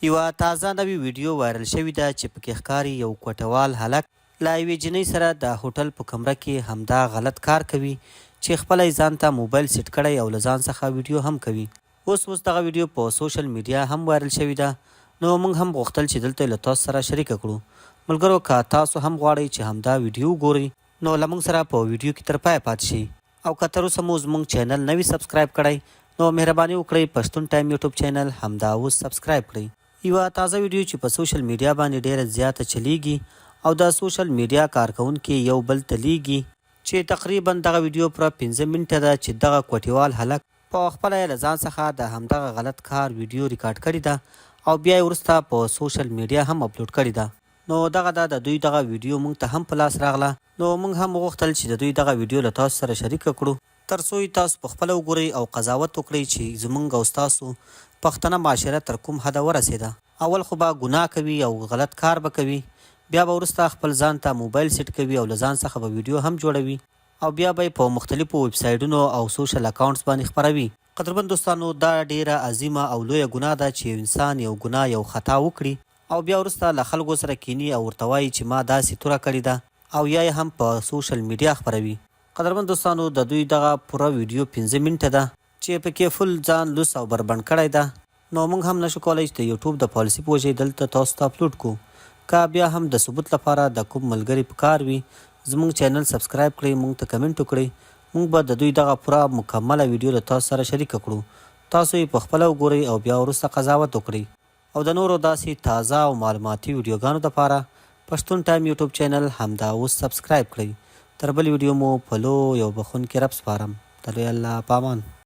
یوه تازه نوې ویډیو وایرل شوې ده چې پکې ښکاري یو کوټوال هلک له یوې جینۍ سره د هوټل په کمره کې همدا غلط کار کوي چې خپله یې ځان ته موبایل سیټ کړی او له ځان څخه ویډیو هم کوي. اوس دغه ویډیو په سوشل میډیا هم وایرل شوې ده، نو موږ هم غوښتل چې دلته له تاسو سره شریکه کړو. ملګرو که تاسو هم غواړئ چې همدا ویډیو وګورئ نو له موږ سره په ویډیو کې تر پایه پاتې شئ، او که تر اوسه مو زموږ چینل نه وي سبسکرایب کړی نو مهرباني وکړئ پښتون ټایم یوټیوب چینل همدا اوس سبسکرایب کړئ. یوه تازه ویډیو چې په سوشل میډیا باندې ډیره زیاته چلیږي او د سوشل میډیا کارکونکي یو بل ته لیږي چې تقریبا دغه ویډیو پوره 15 منټه ده چې دغه کوټیوال هلک په خپله یې له ځان څخه د همدغه غلط کار ویډیو ریکارډ کړې ده او بیا یې وروسته په سوشل میډیا هم اپلوډ کړې ده. نو دغه د دوی دغه ویډیو موږ ته هم په لاس راغله، نو موږ هم وغوښتل چې د دوی دغه ویډیو له تاسو سره شریکه کړو تر څو یې تاسو په خپله وګورئ او قضاوت وکړئ چې زموږ او ستاسو پښتنه معاشره تر کوم حده ورسېده. اول خو به ګناه کوي او غلط کار به کوي، بیا به وروسته خپل ځان ته موبایل سیټ کوي او له ځان څخه به ویډیو هم جوړوي او بیا به یې په مختلفو ویب سایټونو او سوشل اکاونټس باندې خپروي. قدرمن دوستانو، دا ډیره عظیمه او لویه ګناه ده چې یو انسان یو ګناه یو خطا وکړي او بیا وروسته له خلکو سره کینی او ورته وایي چې ما داسې توره کړې ده او یا یې هم په سوشل میډیا خپروي. قدرمن دوستانو، د دوی دغه پوره ویډیو 15 منټه ده چې پکې فل ځان لوس او بربنډ کړی ده، نو موږ هم نشو کولی چې د یوټیوب د پالیسي په وجې دلته تاسو ته اپلوډ کړو. که بیا هم د ثبوت لپاره د کوم ملګري په کار وي زموږ چینل سبسکرایب کړئ، موږ ته کمنټ وکړئ، موږ به د دوی دغه پوره مکمله ویډیو له تاسو سره شریکه کړو. تاسو یې په خپله وګورئ او بیا وروسته قضاوت وکړئ. او د نورو داسې تازه او معلوماتي ویډیوګانو دپاره پښتون ټایم یوټیوب چینل همدا اوس سبسکرایب کړئ. تر بل ویډیو مو په لوی او بخښونکي رب سپارم. د لوی الله په امان.